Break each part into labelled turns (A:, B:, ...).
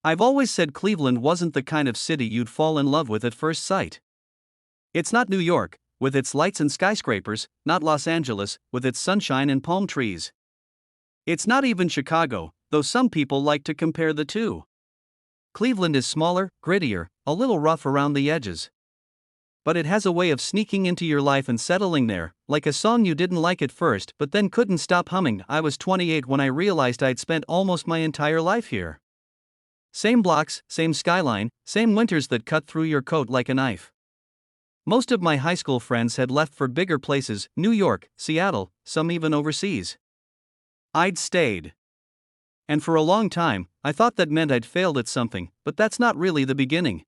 A: I've always said Cleveland wasn't the kind of city you'd fall in love with at first sight. It's not New York, with its lights and skyscrapers, not Los Angeles, with its sunshine and palm trees. It's not even Chicago, though some people like to compare the two. Cleveland is smaller, grittier, a little rough around the edges. But it has a way of sneaking into your life and settling there, like a song you didn't like at first but then couldn't stop humming. I was 28 when I realized I'd spent almost my entire life here. Same blocks, same skyline, same winters that cut through your coat like a knife. Most of my high school friends had left for bigger places, New York, Seattle, some even overseas. I'd stayed. And for a long time, I thought that meant I'd failed at something, but that's not really the beginning.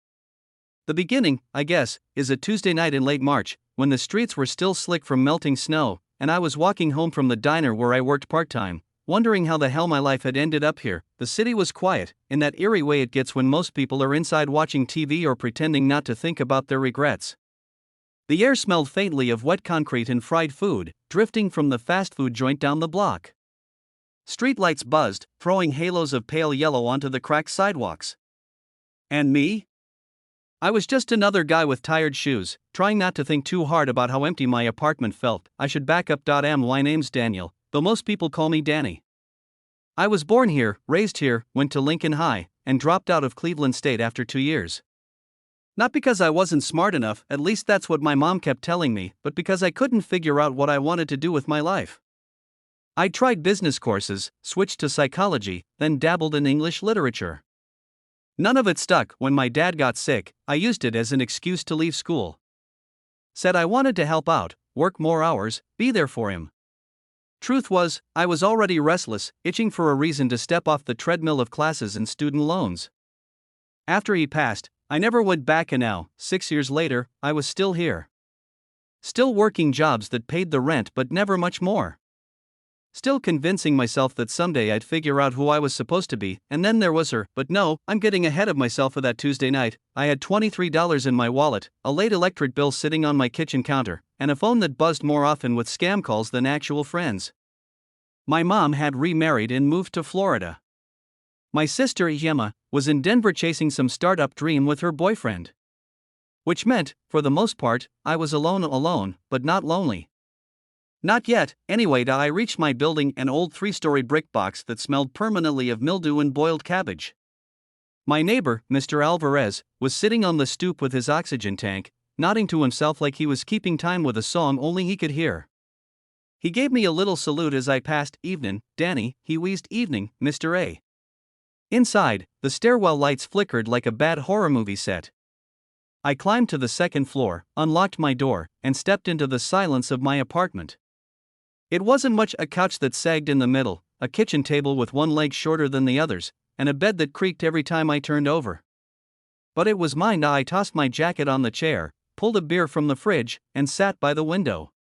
A: The beginning, I guess, is a Tuesday night in late March, when the streets were still slick from melting snow, and I was walking home from the diner where I worked part-time, wondering how the hell my life had ended up here. The city was quiet, in that eerie way it gets when most people are inside watching TV or pretending not to think about their regrets. The air smelled faintly of wet concrete and fried food, drifting from the fast food joint down the block. Streetlights buzzed, throwing halos of pale yellow onto the cracked sidewalks. And me? I was just another guy with tired shoes, trying not to think too hard about how empty my apartment felt. I should back up. My name's Daniel, though most people call me Danny. I was born here, raised here, went to Lincoln High, and dropped out of Cleveland State after 2 years. Not because I wasn't smart enough, at least that's what my mom kept telling me, but because I couldn't figure out what I wanted to do with my life. I tried business courses, switched to psychology, then dabbled in English literature. None of it stuck. When my dad got sick, I used it as an excuse to leave school. Said I wanted to help out, work more hours, be there for him. Truth was, I was already restless, itching for a reason to step off the treadmill of classes and student loans. After he passed, I never went back, and now, 6 years later, I was still here. Still working jobs that paid the rent but never much more. Still convincing myself that someday I'd figure out who I was supposed to be, and then there was her. But no, I'm getting ahead of myself. For that Tuesday night, I had $23 in my wallet, a late electric bill sitting on my kitchen counter, and a phone that buzzed more often with scam calls than actual friends. My mom had remarried and moved to Florida. My sister Gemma was in Denver chasing some startup dream with her boyfriend. Which meant, for the most part, I was alone, but not lonely. Not yet, anyway. I reached my building, an old 3-story brick box that smelled permanently of mildew and boiled cabbage. My neighbor, Mr. Alvarez, was sitting on the stoop with his oxygen tank, nodding to himself like he was keeping time with a song only he could hear. He gave me a little salute as I passed. "Evenin', Danny," he wheezed. "Evening, Mr. A." Inside, the stairwell lights flickered like a bad horror movie set. I climbed to the second floor, unlocked my door, and stepped into the silence of my apartment. It wasn't much: a couch that sagged in the middle, a kitchen table with one leg shorter than the others, and a bed that creaked every time I turned over. But it was mine. I tossed my jacket on the chair, pulled a beer from the fridge, and sat by the window.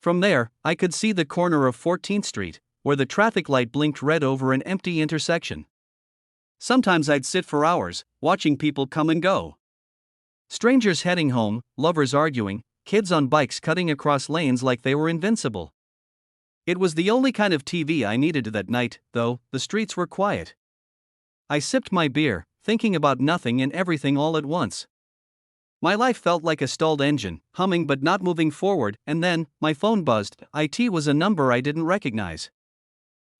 A: From there, I could see the corner of 14th Street, where the traffic light blinked red over an empty intersection. Sometimes I'd sit for hours, watching people come and go. Strangers heading home, lovers arguing, kids on bikes cutting across lanes like they were invincible. It was the only kind of TV I needed that night, though. The streets were quiet. I sipped my beer, thinking about nothing and everything all at once. My life felt like a stalled engine, humming but not moving forward, and then, my phone buzzed. It was a number I didn't recognize.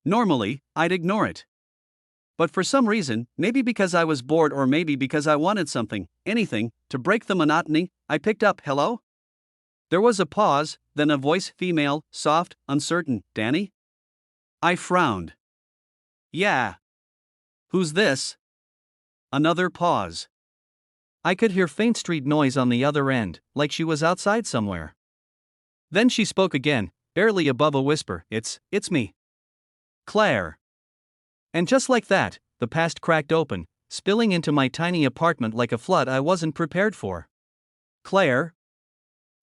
A: Normally, I'd ignore it. But for some reason, maybe because I was bored or maybe because I wanted something, anything, to break the monotony, I picked up. "Hello?" There was a pause, then a voice, female, soft, uncertain. "Danny?" I frowned. "Yeah." "Who's this?" Another pause. I could hear faint street noise on the other end, like she was outside somewhere. Then she spoke again, barely above a whisper. It's me. Claire." And just like that, the past cracked open, spilling into my tiny apartment like a flood I wasn't prepared for. "Claire?"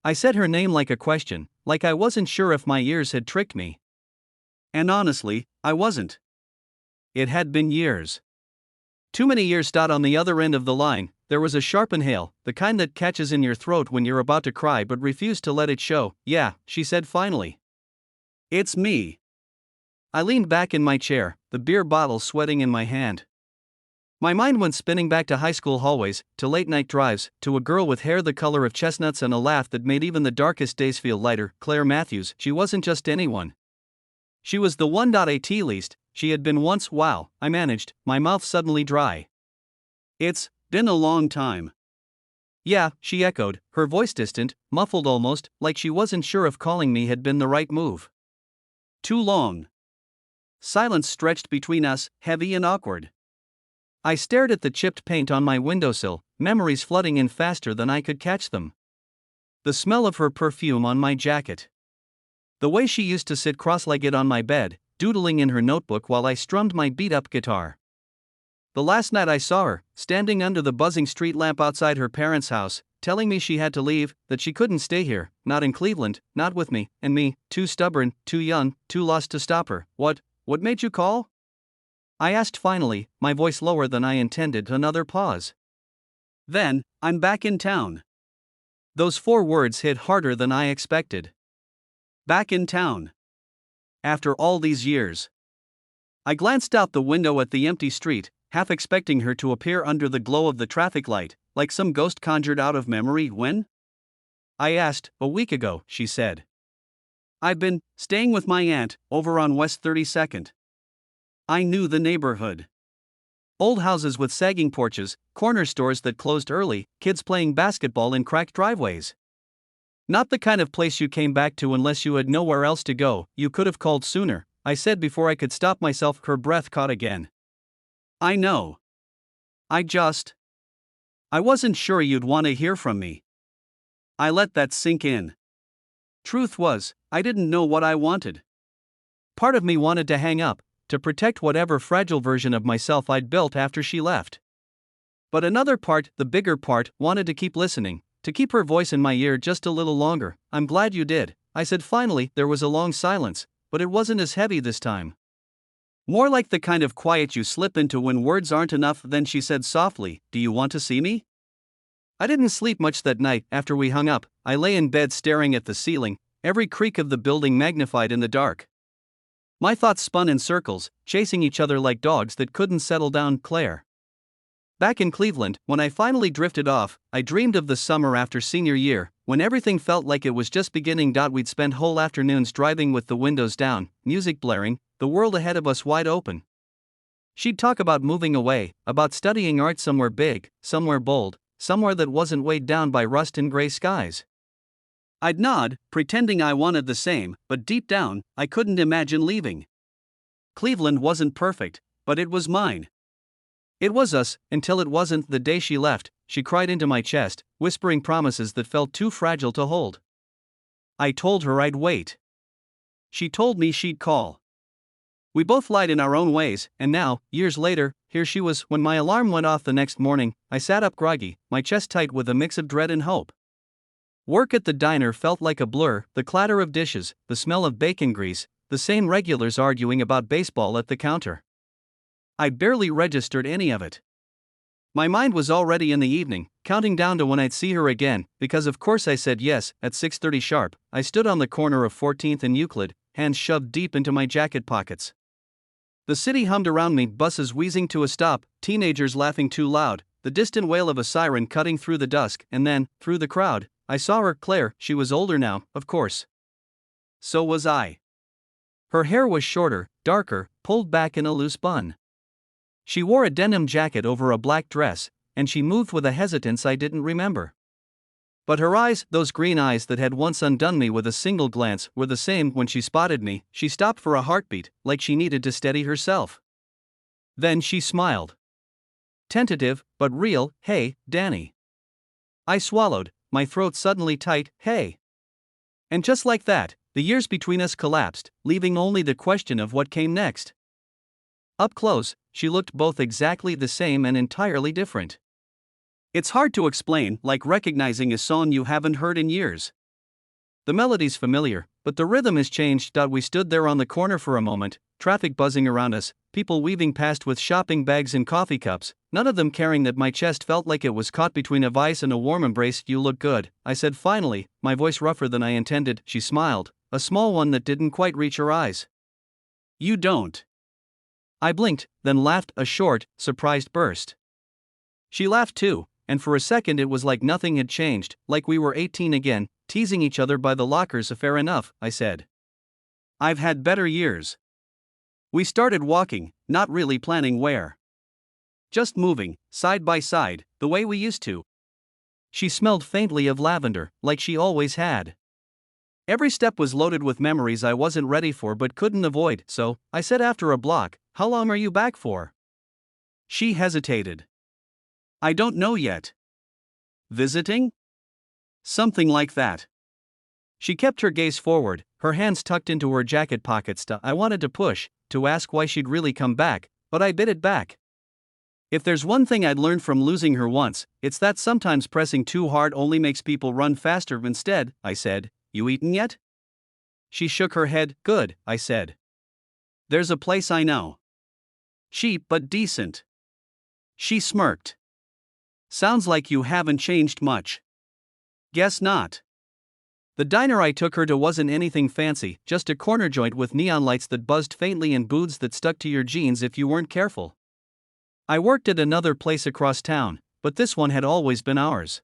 A: I said her name like a question, like I wasn't sure if my ears had tricked me. And honestly, I wasn't. It had been years. Too many years. On the other end of the line, there was a sharp inhale, the kind that catches in your throat when you're about to cry but refuse to let it show. "Yeah," she said finally. "It's me." I leaned back in my chair, the beer bottle sweating in my hand. My mind went spinning back to high school hallways, to late night drives, to a girl with hair the color of chestnuts and a laugh that made even the darkest days feel lighter, Claire Matthews. She wasn't just anyone. She was the one. At least, she had been once. Wow, I managed, my mouth suddenly dry. It's been a long time. Yeah, she echoed, her voice distant, muffled almost, like she wasn't sure if calling me had been the right move. Too long. Silence stretched between us, heavy and awkward. I stared at the chipped paint on my windowsill, memories flooding in faster than I could catch them. The smell of her perfume on my jacket. The way she used to sit cross-legged on my bed, doodling in her notebook while I strummed my beat-up guitar. The last night I saw her, standing under the buzzing street lamp outside her parents' house, telling me she had to leave, that she couldn't stay here, not in Cleveland, not with me, and me, too stubborn, too young, too lost to stop her. What made you call? I asked finally, my voice lower than I intended. Another pause. Then, I'm back in town. Those 4 words hit harder than I expected. Back in town. After all these years. I glanced out the window at the empty street, half expecting her to appear under the glow of the traffic light, like some ghost conjured out of memory. When? I asked. A week ago, she said. I've been staying with my aunt, over on West 32nd. I knew the neighborhood. Old houses with sagging porches, corner stores that closed early, kids playing basketball in cracked driveways. Not the kind of place you came back to unless you had nowhere else to go. You could have called sooner, I said before I could stop myself. Her breath caught again. I know. I wasn't sure you'd want to hear from me. I let that sink in. Truth was, I didn't know what I wanted. Part of me wanted to hang up, to protect whatever fragile version of myself I'd built after she left. But another part, the bigger part, wanted to keep listening, to keep her voice in my ear just a little longer. I'm glad you did, I said finally. There was a long silence, but it wasn't as heavy this time. More like the kind of quiet you slip into when words aren't enough. Then she said softly, do you want to see me? I didn't sleep much that night. After we hung up, I lay in bed staring at the ceiling, every creak of the building magnified in the dark. My thoughts spun in circles, chasing each other like dogs that couldn't settle down. Claire. Back in Cleveland, when I finally drifted off, I dreamed of the summer after senior year, when everything felt like it was just beginning. We'd spend whole afternoons driving with the windows down, music blaring, the world ahead of us wide open. She'd talk about moving away, about studying art somewhere big, somewhere bold, somewhere that wasn't weighed down by rust and gray skies. I'd nod, pretending I wanted the same, but deep down, I couldn't imagine leaving. Cleveland wasn't perfect, but it was mine. It was us, until it wasn't. The day she left, she cried into my chest, whispering promises that felt too fragile to hold. I told her I'd wait. She told me she'd call. We both lied in our own ways, and now, years later, here she was. When my alarm went off the next morning, I sat up groggy, my chest tight with a mix of dread and hope. Work at the diner felt like a blur, the clatter of dishes, the smell of bacon grease, the same regulars arguing about baseball at the counter. I barely registered any of it. My mind was already in the evening, counting down to when I'd see her again, because of course I said yes. At 6:30 sharp, I stood on the corner of 14th and Euclid, hands shoved deep into my jacket pockets. The city hummed around me, buses wheezing to a stop, teenagers laughing too loud, the distant wail of a siren cutting through the dusk, and then, through the crowd, I saw her. Claire. She was older now, of course. So was I. Her hair was shorter, darker, pulled back in a loose bun. She wore a denim jacket over a black dress, and she moved with a hesitance I didn't remember. But her eyes, those green eyes that had once undone me with a single glance, were the same. When she spotted me, she stopped for a heartbeat, like she needed to steady herself. Then she smiled. Tentative, but real. Hey, Danny. I swallowed, my throat suddenly tight. Hey. And just like that, the years between us collapsed, leaving only the question of what came next. Up close, she looked both exactly the same and entirely different. It's hard to explain, like recognizing a song you haven't heard in years. The melody's familiar, but the rhythm has changed. We stood there on the corner for a moment, traffic buzzing around us, people weaving past with shopping bags and coffee cups, none of them caring that my chest felt like it was caught between a vice and a warm embrace. You look good, I said finally, my voice rougher than I intended. She smiled, a small one that didn't quite reach her eyes. You don't. I blinked, then laughed a short, surprised burst. She laughed too, and for a second it was like nothing had changed, like we were 18 again, teasing each other by the lockers. Fair enough, I said. I've had better years. We started walking, not really planning where. Just moving, side by side, the way we used to. She smelled faintly of lavender, like she always had. Every step was loaded with memories I wasn't ready for but couldn't avoid, so I said after a block, "How long are you back for?" She hesitated. "I don't know yet." "Visiting?" "Something like that." She kept her gaze forward, her hands tucked into her jacket pockets. I wanted to push, to ask why she'd really come back, but I bit it back. If there's one thing I'd learned from losing her once, it's that sometimes pressing too hard only makes people run faster. Instead, I said, "You eaten yet?" She shook her head. "Good," I said. "There's a place I know. Cheap but decent." She smirked. "Sounds like you haven't changed much." "Guess not." The diner I took her to wasn't anything fancy, just a corner joint with neon lights that buzzed faintly and booths that stuck to your jeans if you weren't careful. I worked at another place across town, but this one had always been ours.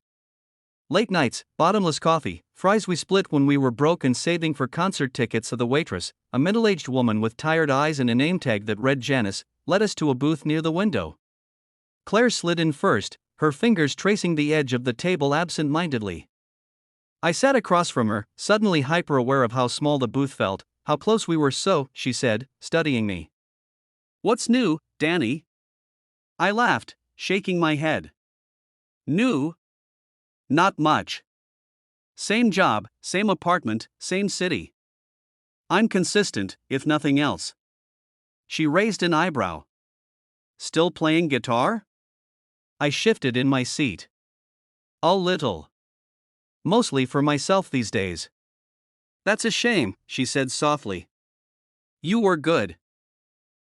A: Late nights, bottomless coffee, fries we split when we were broke and saving for concert tickets. The waitress, a middle-aged woman with tired eyes and a name tag that read Janice, led us to a booth near the window. Claire slid in first, her fingers tracing the edge of the table absent-mindedly. I sat across from her, suddenly hyper-aware of how small the booth felt, how close we were. "So," she said, studying me. "What's new, Danny?" I laughed, shaking my head. "New? Not much. Same job, same apartment, same city. I'm consistent, if nothing else." She raised an eyebrow. "Still playing guitar?" I shifted in my seat. "A little. Mostly for myself these days." "That's a shame," she said softly. "You were good."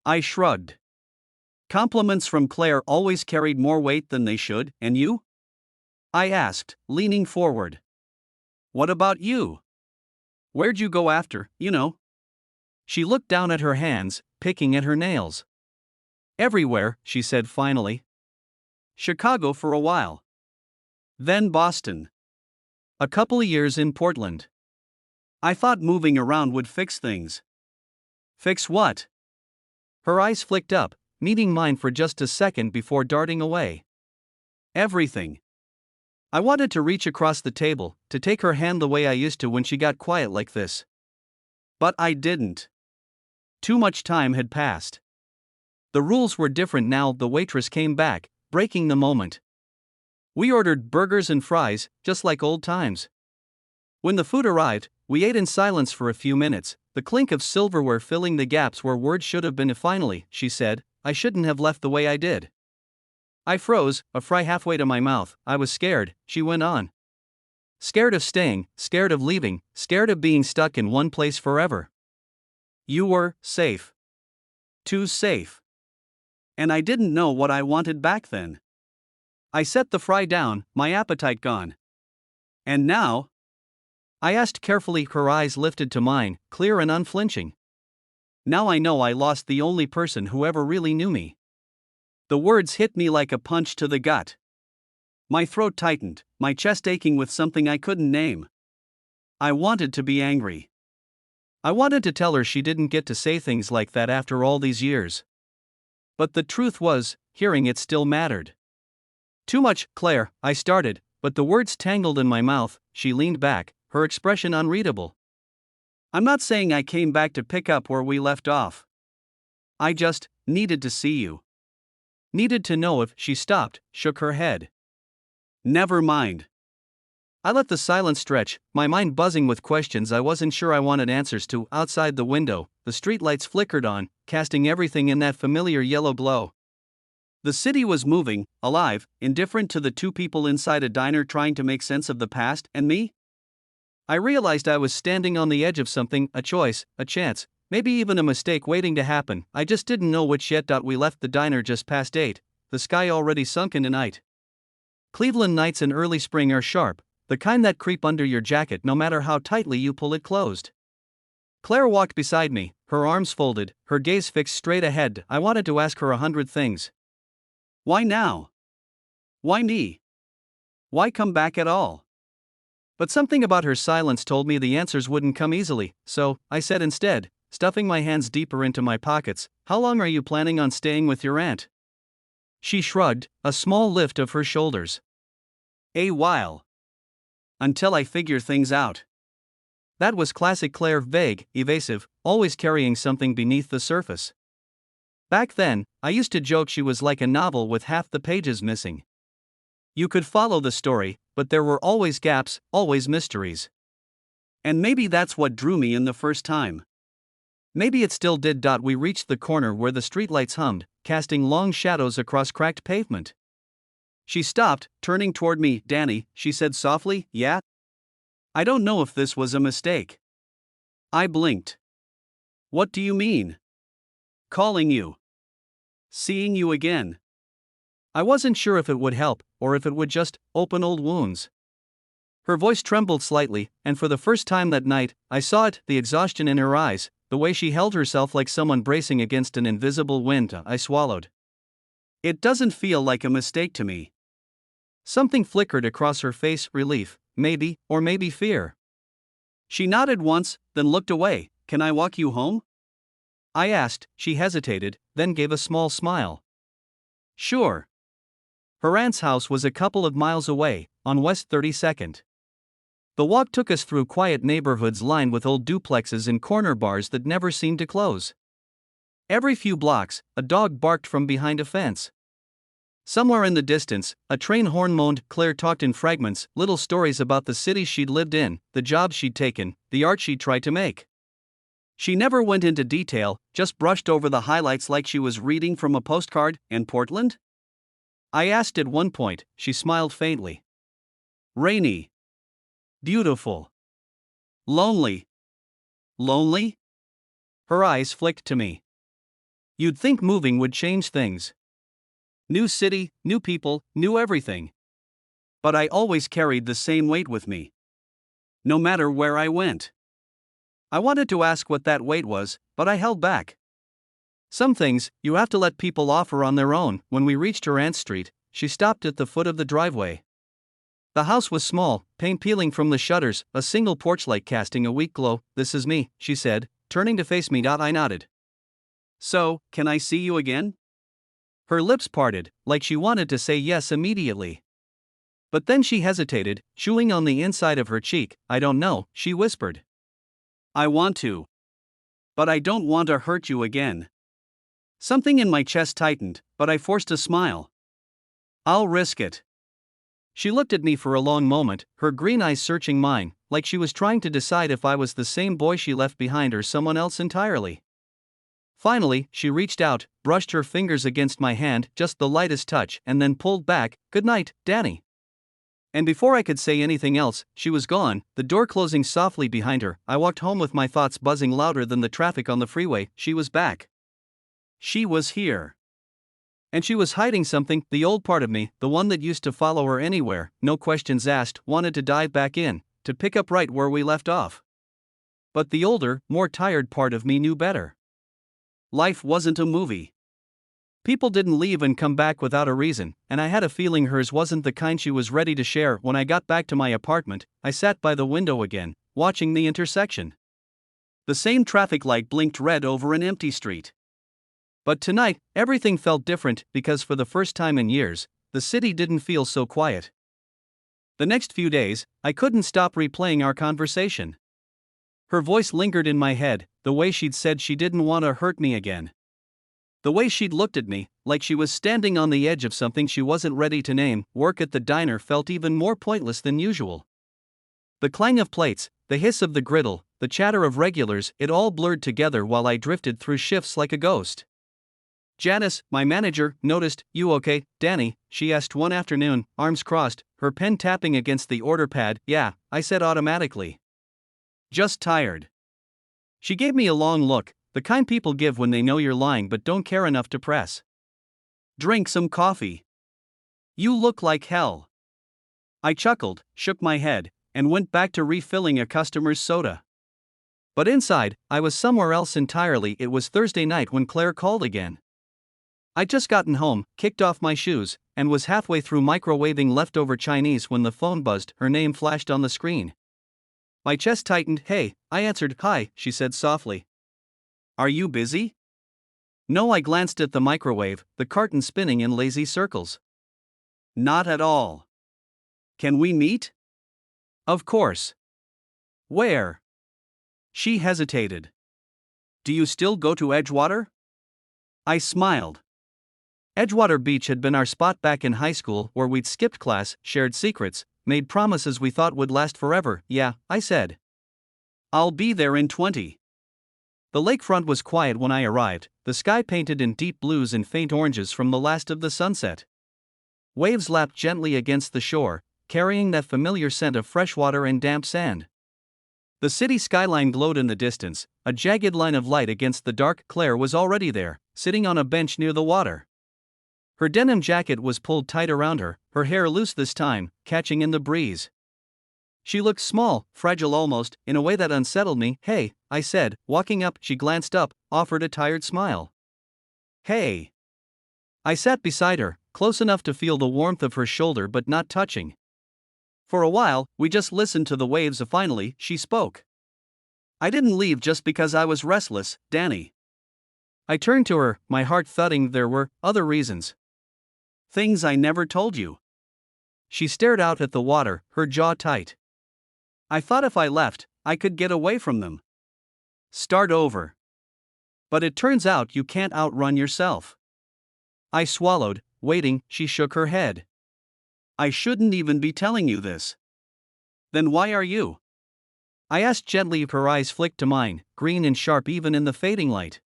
A: I shrugged. Compliments from Claire always carried more weight than they should. "And you?" I asked, leaning forward. "What about you? Where'd you go after, you know?" She looked down at her hands, picking at her nails. "Everywhere," she said finally. "Chicago for a while. Then Boston. A couple of years in Portland. I thought moving around would fix things." "Fix what?" Her eyes flicked up, meeting mine for just a second before darting away. "Everything." I wanted to reach across the table, to take her hand the way I used to when she got quiet like this. But I didn't. Too much time had passed. The rules were different now. The waitress came back, breaking the moment. We ordered burgers and fries, just like old times. When the food arrived, we ate in silence for a few minutes, the clink of silverware filling the gaps where words should have been. "Finally," she said, "I shouldn't have left the way I did." I froze, a fry halfway to my mouth. "I was scared," she went on. "Scared of staying, scared of leaving, scared of being stuck in one place forever." "You were safe. Too safe. And I didn't know what I wanted back then." I set the fry down, my appetite gone. "And now?" I asked carefully, her eyes lifted to mine, clear and unflinching. "Now I know I lost the only person who ever really knew me." The words hit me like a punch to the gut. My throat tightened, my chest aching with something I couldn't name. I wanted to be angry. I wanted to tell her she didn't get to say things like that after all these years. But the truth was, hearing it still mattered. "Too much, Claire," I started, but the words tangled in my mouth. She leaned back, her expression unreadable. "I'm not saying I came back to pick up where we left off. I just needed to see you. Needed to know if." She stopped, shook her head. "Never mind." I let the silence stretch, my mind buzzing with questions I wasn't sure I wanted answers to. Outside the window, the streetlights flickered on, casting everything in that familiar yellow glow. The city was moving, alive, indifferent to the two people inside a diner trying to make sense of the past and me. I realized I was standing on the edge of something, a choice, a chance, maybe even a mistake waiting to happen. I just didn't know which yet. We left the diner just past 8, the sky already sunk into night. Cleveland nights in early spring are sharp, the kind that creep under your jacket no matter how tightly you pull it closed. Claire walked beside me, her arms folded, her gaze fixed straight ahead. I wanted to ask her 100 things. Why now? Why me? Why come back at all? But something about her silence told me the answers wouldn't come easily, so I said instead, stuffing my hands deeper into my pockets, "How long are you planning on staying with your aunt?" She shrugged, a small lift of her shoulders. "A while. Until I figure things out." That was classic Claire, vague, evasive, always carrying something beneath the surface. Back then, I used to joke she was like a novel with half the pages missing. You could follow the story, but there were always gaps, always mysteries. And maybe that's what drew me in the first time. Maybe it still did. We reached the corner where the streetlights hummed, casting long shadows across cracked pavement. She stopped, turning toward me. "Danny," she said softly, "yeah?" I don't know if this was a mistake. I blinked. "What do you mean?" "Calling you. Seeing you again." I wasn't sure if it would help, or if it would just open old wounds. Her voice trembled slightly, and for the first time that night, I saw it, the exhaustion in her eyes, the way she held herself like someone bracing against an invisible wind. I swallowed. "It doesn't feel like a mistake to me." Something flickered across her face, relief, maybe, or maybe fear. She nodded once, then looked away. "Can I walk you home?" I asked. She hesitated, then gave a small smile. "Sure." Her aunt's house was a couple of miles away, on West 32nd. The walk took us through quiet neighborhoods lined with old duplexes and corner bars that never seemed to close. Every few blocks, a dog barked from behind a fence. Somewhere in the distance, a train horn moaned. Claire talked in fragments, little stories about the cities she'd lived in, the jobs she'd taken, the art she'd tried to make. She never went into detail, just brushed over the highlights like she was reading from a postcard. "And Portland?" I asked at one point. She smiled faintly. "Rainy. Beautiful. Lonely." "Lonely?" Her eyes flicked to me. "You'd think moving would change things. New city, new people, new everything. But I always carried the same weight with me. No matter where I went." I wanted to ask what that weight was, but I held back. Some things, you have to let people offer on their own. When we reached her aunt's street, she stopped at the foot of the driveway. The house was small, paint peeling from the shutters, a single porch light casting a weak glow. "This is me," she said, turning to face me. I nodded. "So, can I see you again?" Her lips parted, like she wanted to say yes immediately. But then she hesitated, chewing on the inside of her cheek. "I don't know," she whispered. "I want to. But I don't want to hurt you again." Something in my chest tightened, but I forced a smile. "I'll risk it." She looked at me for a long moment, her green eyes searching mine, like she was trying to decide if I was the same boy she left behind or someone else entirely. Finally, she reached out, brushed her fingers against my hand, just the lightest touch, and then pulled back. "Good night, Danny." And before I could say anything else, she was gone, the door closing softly behind her. I walked home with my thoughts buzzing louder than the traffic on the freeway. She was back. She was here. And she was hiding something. The old part of me, the one that used to follow her anywhere, no questions asked, wanted to dive back in, to pick up right where we left off. But the older, more tired part of me knew better. Life wasn't a movie. People didn't leave and come back without a reason, and I had a feeling hers wasn't the kind she was ready to share. When I got back to my apartment, I sat by the window again, watching the intersection. The same traffic light blinked red over an empty street. But tonight, everything felt different, because for the first time in years, the city didn't feel so quiet. The next few days, I couldn't stop replaying our conversation. Her voice lingered in my head, the way she'd said she didn't want to hurt me again. The way she'd looked at me, like she was standing on the edge of something she wasn't ready to name. Work at the diner felt even more pointless than usual. The clang of plates, the hiss of the griddle, the chatter of regulars, it all blurred together while I drifted through shifts like a ghost. Janice, my manager, noticed. "You okay, Danny?" she asked one afternoon, arms crossed, her pen tapping against the order pad. "Yeah," I said automatically. "Just tired." She gave me a long look, the kind people give when they know you're lying but don't care enough to press. "Drink some coffee. You look like hell." I chuckled, shook my head, and went back to refilling a customer's soda. But inside, I was somewhere else entirely. It was Thursday night when Claire called again. I'd just gotten home, kicked off my shoes, and was halfway through microwaving leftover Chinese when the phone buzzed. Her name flashed on the screen. My chest tightened. "Hey," I answered. "Hi," she said softly. "Are you busy?" No, I glanced at the microwave, the carton spinning in lazy circles. "Not at all. Can we meet?" "Of course." "Where?" She hesitated. "Do you still go to Edgewater?" I smiled. Edgewater Beach had been our spot back in high school, where we'd skipped class, shared secrets, made promises we thought would last forever. "Yeah," I said. "I'll be there in 20. The lakefront was quiet when I arrived, the sky painted in deep blues and faint oranges from the last of the sunset. Waves lapped gently against the shore, carrying that familiar scent of fresh water and damp sand. The city skyline glowed in the distance, a jagged line of light against the dark. Claire was already there, sitting on a bench near the water. Her denim jacket was pulled tight around her, her hair loose this time, catching in the breeze. She looked small, fragile almost, in a way that unsettled me. "Hey," I said, walking up. She glanced up, offered a tired smile. "Hey." I sat beside her, close enough to feel the warmth of her shoulder but not touching. For a while, we just listened to the waves. Finally, she spoke. "I didn't leave just because I was restless, Danny." I turned to her, my heart thudding. There were other reasons. "Things I never told you." She stared out at the water, her jaw tight. "I thought if I left, I could get away from them. Start over. But it turns out you can't outrun yourself." I swallowed, waiting. She shook her head. "I shouldn't even be telling you this." "Then why are you?" I asked gently. Her eyes flicked to mine, green and sharp even in the fading light.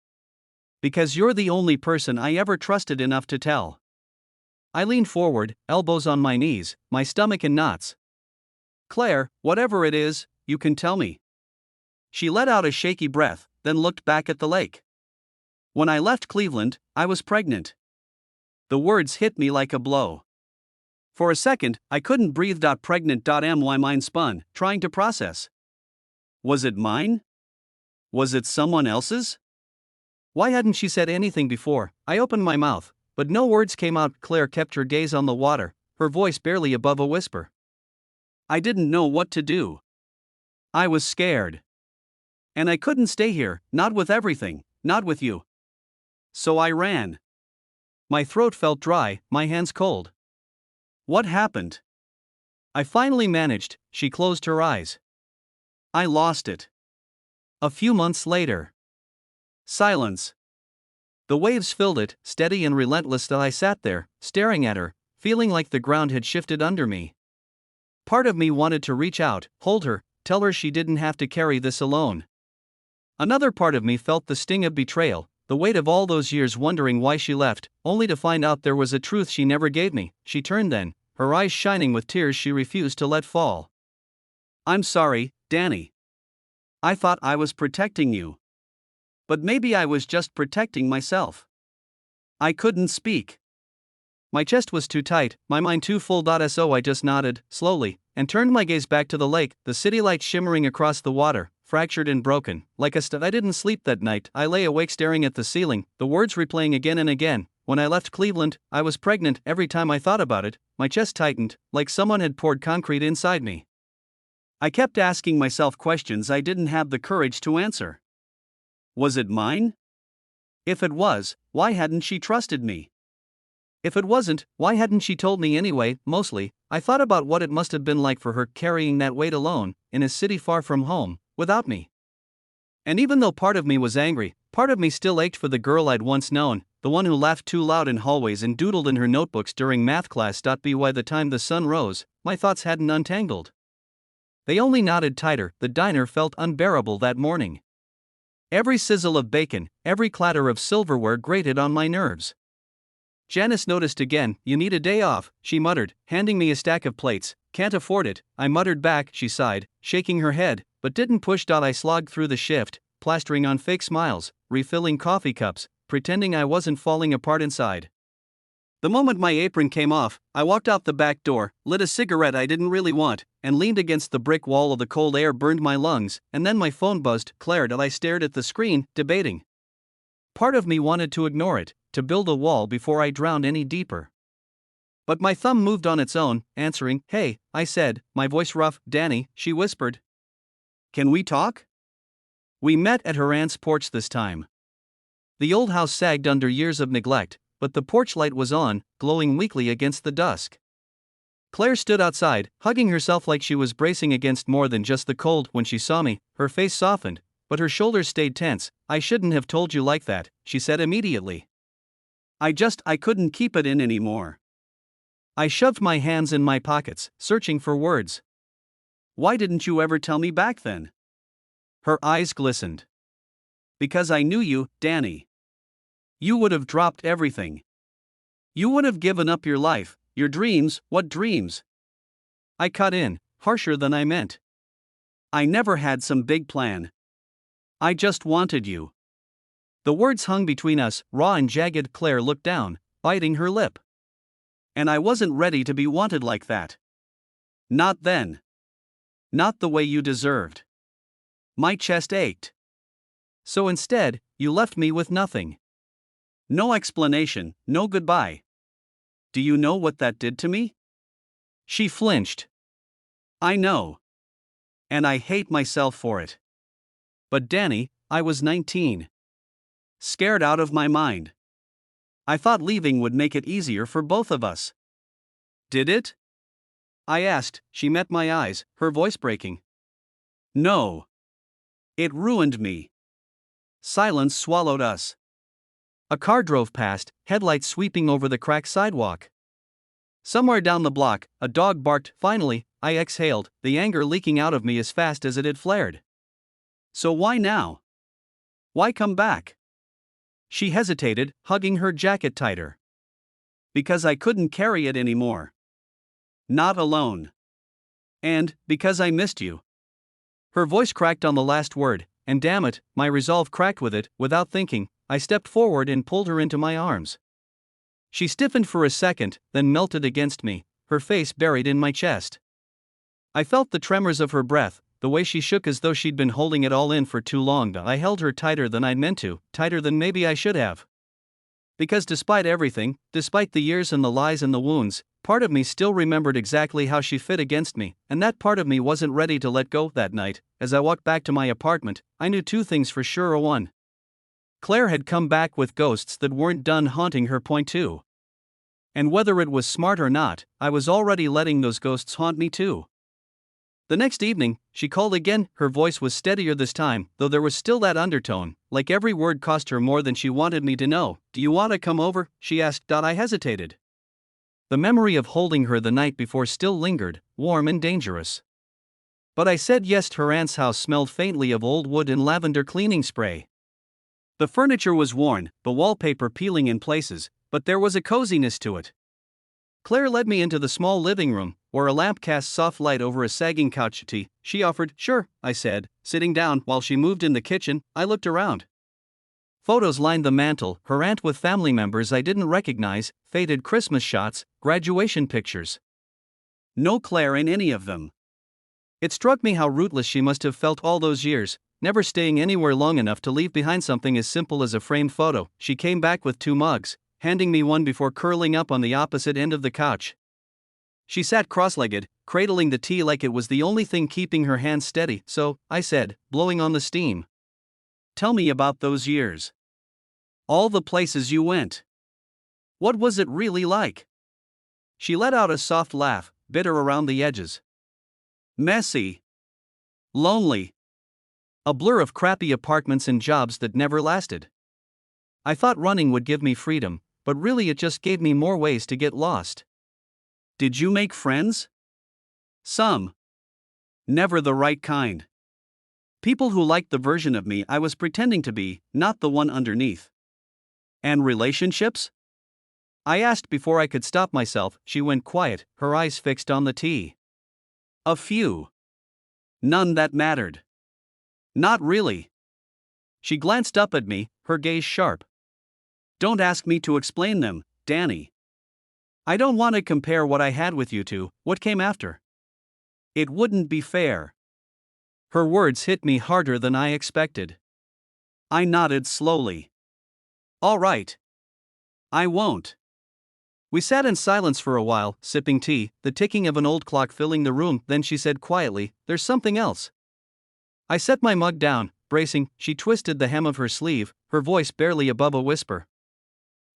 A: "Because you're the only person I ever trusted enough to tell." I leaned forward, elbows on my knees, my stomach in knots. "Claire, whatever it is, you can tell me." She let out a shaky breath, then looked back at the lake. "When I left Cleveland, I was pregnant." The words hit me like a blow. For a second, I couldn't breathe. Pregnant. My mind spun, trying to process. Was it mine? Was it someone else's? Why hadn't she said anything before? I opened my mouth, but no words came out. Claire kept her gaze on the water, her voice barely above a whisper. "I didn't know what to do. I was scared. And I couldn't stay here, not with everything, not with you. So I ran." My throat felt dry, my hands cold. "What happened?" I finally managed. She closed her eyes. "I lost it. A few months later." Silence. The waves filled it, steady and relentless. I sat there, staring at her, feeling like the ground had shifted under me. Part of me wanted to reach out, hold her, tell her she didn't have to carry this alone. Another part of me felt the sting of betrayal, the weight of all those years wondering why she left, only to find out there was a truth she never gave me. She turned then, her eyes shining with tears she refused to let fall. "I'm sorry, Danny. I thought I was protecting you. But maybe I was just protecting myself." I couldn't speak. My chest was too tight, my mind too full. So I just nodded, slowly, and turned my gaze back to the lake, the city lights shimmering across the water, fractured and broken, like a I didn't sleep that night. I lay awake staring at the ceiling, the words replaying again and again. When I left Cleveland, I was pregnant. Every time I thought about it, my chest tightened, like someone had poured concrete inside me. I kept asking myself questions I didn't have the courage to answer. Was it mine? If it was, why hadn't she trusted me? If it wasn't, why hadn't she told me anyway? Mostly, I thought about what it must have been like for her carrying that weight alone, in a city far from home, without me. And even though part of me was angry, part of me still ached for the girl I'd once known, the one who laughed too loud in hallways and doodled in her notebooks during math class. By the time the sun rose, my thoughts hadn't untangled. They only knotted tighter. The diner felt unbearable that morning. Every sizzle of bacon, every clatter of silverware grated on my nerves. Janice noticed again. "You need a day off," she muttered, handing me a stack of plates. "Can't afford it," I muttered back. She sighed, shaking her head, but didn't push. I slogged through the shift, plastering on fake smiles, refilling coffee cups, pretending I wasn't falling apart inside. The moment my apron came off, I walked out the back door, lit a cigarette I didn't really want, and leaned against the brick wall. Of the cold air burned my lungs, and then my phone buzzed. Claire, and I stared at the screen, debating. Part of me wanted to ignore it, to build a wall before I drowned any deeper. But my thumb moved on its own, answering. Hey, I said, my voice rough. Danny, she whispered. Can we talk? We met at her aunt's porch this time. The old house sagged under years of neglect, but the porch light was on, glowing weakly against the dusk. Claire stood outside, hugging herself like she was bracing against more than just the cold. When she saw me, her face softened, but her shoulders stayed tense. I shouldn't have told you like that, she said immediately. I couldn't keep it in anymore. I shoved my hands in my pockets, searching for words. Why didn't you ever tell me back then? Her eyes glistened. Because I knew you, Danny. You would have dropped everything. You would have given up your life, your dreams. What dreams? I cut in, harsher than I meant. I never had some big plan. I just wanted you. The words hung between us, raw and jagged. Claire looked down, biting her lip. And I wasn't ready to be wanted like that. Not then. Not the way you deserved. My chest ached. So instead, you left me with nothing. No explanation, no goodbye. Do you know what that did to me? She flinched. I know. And I hate myself for it. But Danny, I was 19. Scared out of my mind. I thought leaving would make it easier for both of us. Did it? I asked. She met my eyes, her voice breaking. No. It ruined me. Silence swallowed us. A car drove past, headlights sweeping over the cracked sidewalk. Somewhere down the block, a dog barked. Finally, I exhaled, the anger leaking out of me as fast as it had flared. So why now? Why come back? She hesitated, hugging her jacket tighter. Because I couldn't carry it anymore. Not alone. And because I missed you. Her voice cracked on the last word, and damn it, my resolve cracked with it. Without thinking, I stepped forward and pulled her into my arms. She stiffened for a second, then melted against me, her face buried in my chest. I felt the tremors of her breath, the way she shook as though she'd been holding it all in for too long. I held her tighter than I'd meant to, tighter than maybe I should have. Because despite everything, despite the years and the lies and the wounds, part of me still remembered exactly how she fit against me, and that part of me wasn't ready to let go. That night, as I walked back to my apartment, I knew two things for sure. One, Claire had come back with ghosts that weren't done haunting her. Point two. And whether it was smart or not, I was already letting those ghosts haunt me too. The next evening, she called again. Her voice was steadier this time, though there was still that undertone, like every word cost her more than she wanted me to know. Do you want to come over? She asked. I hesitated. The memory of holding her the night before still lingered, warm and dangerous. But I said yes. Her aunt's house smelled faintly of old wood and lavender cleaning spray. The furniture was worn, the wallpaper peeling in places, but there was a coziness to it. Claire led me into the small living room, where a lamp cast soft light over a sagging couch. Tea, she offered. Sure, I said, sitting down. While she moved in the kitchen, I looked around. Photos lined the mantel, her aunt with family members I didn't recognize, faded Christmas shots, graduation pictures. No Claire in any of them. It struck me how rootless she must have felt all those years, never staying anywhere long enough to leave behind something as simple as a framed photo. She came back with 2 mugs, handing me one before curling up on the opposite end of the couch. She sat cross-legged, cradling the tea like it was the only thing keeping her hands steady. So, I said, blowing on the steam. Tell me about those years. All the places you went. What was it really like? She let out a soft laugh, bitter around the edges. Messy. Lonely. A blur of crappy apartments and jobs that never lasted. I thought running would give me freedom, but really it just gave me more ways to get lost. Did you make friends? Some. Never the right kind. People who liked the version of me I was pretending to be, not the one underneath. And relationships? I asked before I could stop myself. She went quiet, her eyes fixed on the tea. A few. None that mattered. Not really. She glanced up at me, her gaze sharp. Don't ask me to explain them, Danny. I don't want to compare what I had with you to what came after. It wouldn't be fair. Her words hit me harder than I expected. I nodded slowly. All right. I won't. We sat in silence for a while, sipping tea, the ticking of an old clock filling the room. Then she said quietly, "There's something else." I set my mug down, bracing. She twisted the hem of her sleeve, her voice barely above a whisper.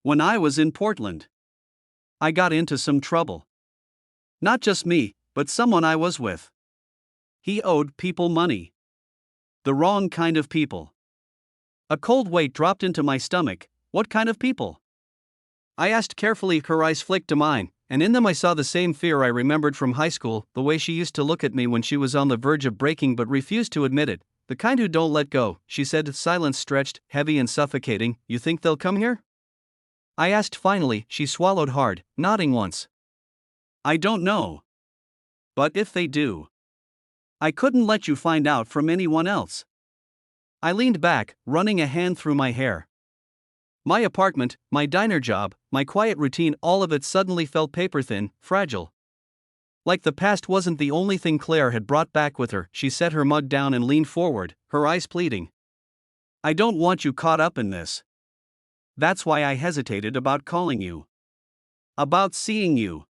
A: When I was in Portland, I got into some trouble. Not just me, but someone I was with. He owed people money. The wrong kind of people. A cold weight dropped into my stomach. What kind of people? I asked carefully. Her eyes flicked to mine, and in them I saw the same fear I remembered from high school, the way she used to look at me when she was on the verge of breaking but refused to admit it. The kind who don't let go, she said. Silence stretched, heavy and suffocating. You think they'll come here? I asked finally. She swallowed hard, nodding once. I don't know. But if they do, I couldn't let you find out from anyone else. I leaned back, running a hand through my hair. My apartment, my diner job, my quiet routine, all of it suddenly felt paper-thin, fragile. Like the past wasn't the only thing Claire had brought back with her. She set her mug down and leaned forward, her eyes pleading. I don't want you caught up in this. That's why I hesitated about calling you. About seeing you.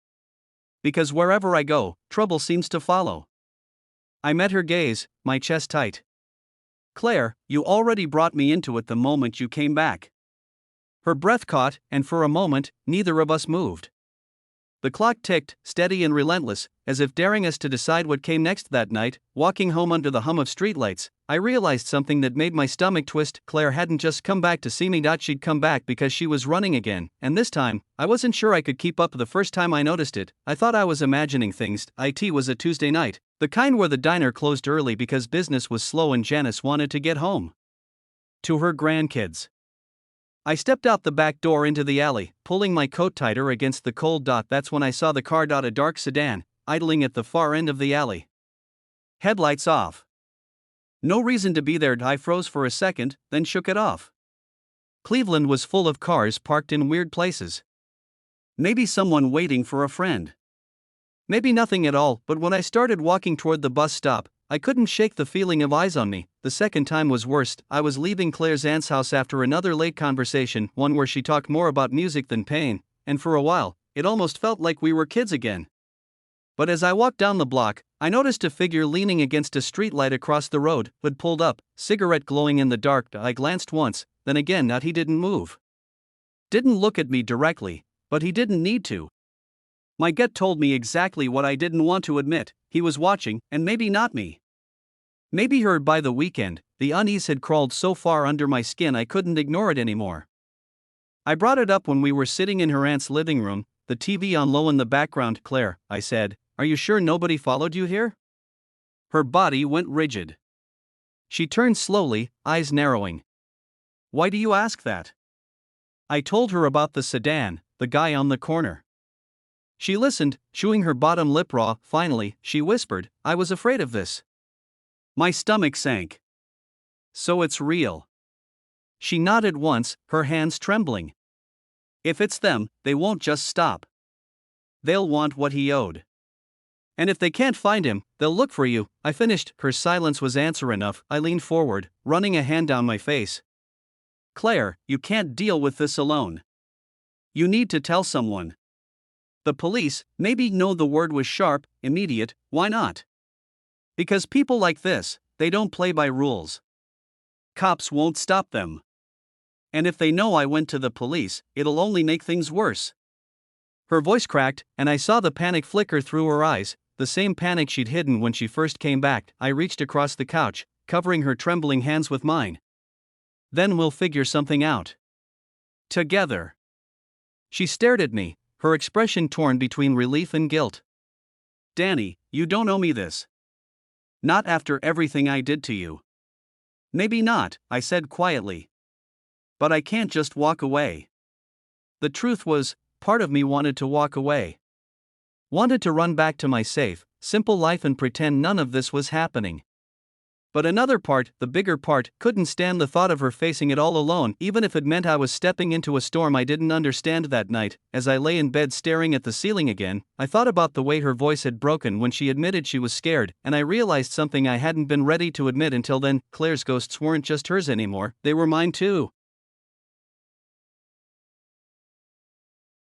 A: Because wherever I go, trouble seems to follow. I met her gaze, my chest tight. Claire, you already brought me into it the moment you came back. Her breath caught, and for a moment, neither of us moved. The clock ticked, steady and relentless, as if daring us to decide what came next. That night, walking home under the hum of streetlights, I realized something that made my stomach twist. Claire hadn't just come back to see me. She'd come back because she was running again, and this time, I wasn't sure I could keep up. The first time I noticed it, I thought I was imagining things. It was a Tuesday night, the kind where the diner closed early because business was slow and Janice wanted to get home to her grandkids. I stepped out the back door into the alley, pulling my coat tighter against the cold. That's when I saw the car. A dark sedan, idling at the far end of the alley. Headlights off. No reason to be there. I froze for a second, then shook it off. Cleveland was full of cars parked in weird places. Maybe someone waiting for a friend. Maybe nothing at all. But when I started walking toward the bus stop, I couldn't shake the feeling of eyes on me. The second time was worse. I was leaving Claire's aunt's house after another late conversation, one where she talked more about music than pain, and for a while, it almost felt like we were kids again. But as I walked down the block, I noticed a figure leaning against a streetlight across the road, but pulled up, cigarette glowing in the dark. I glanced once, then again. He didn't move. Didn't look at me directly, but he didn't need to. My gut told me exactly what I didn't want to admit. He was watching, and maybe not me. Maybe heard. By the weekend, the unease had crawled so far under my skin I couldn't ignore it anymore. I brought it up when we were sitting in her aunt's living room, the TV on low in the background. Claire, I said, are you sure nobody followed you here? Her body went rigid. She turned slowly, eyes narrowing. Why do you ask that? I told her about the sedan, the guy on the corner. She listened, chewing her bottom lip raw. Finally, she whispered, I was afraid of this. My stomach sank. So it's real. She nodded once, her hands trembling. If it's them, they won't just stop. They'll want what he owed. And if they can't find him, they'll look for you. I finished. Her silence was answer enough. I leaned forward, running a hand down my face. Claire, you can't deal with this alone. You need to tell someone. The police. Maybe. No, the word was sharp, immediate. Why not? Because people like this, they don't play by rules. Cops won't stop them. And if they know I went to the police, it'll only make things worse. Her voice cracked, and I saw the panic flicker through her eyes, the same panic she'd hidden when she first came back. I reached across the couch, covering her trembling hands with mine. Then we'll figure something out. Together. She stared at me, her expression torn between relief and guilt. Danny, you don't owe me this. Not after everything I did to you. Maybe not, I said quietly. But I can't just walk away. The truth was, part of me wanted to walk away. Wanted to run back to my safe, simple life and pretend none of this was happening. But another part, the bigger part, couldn't stand the thought of her facing it all alone, even if it meant I was stepping into a storm I didn't understand. That night, as I lay in bed staring at the ceiling again, I thought about the way her voice had broken when she admitted she was scared, and I realized something I hadn't been ready to admit until then: Claire's ghosts weren't just hers anymore, they were mine too.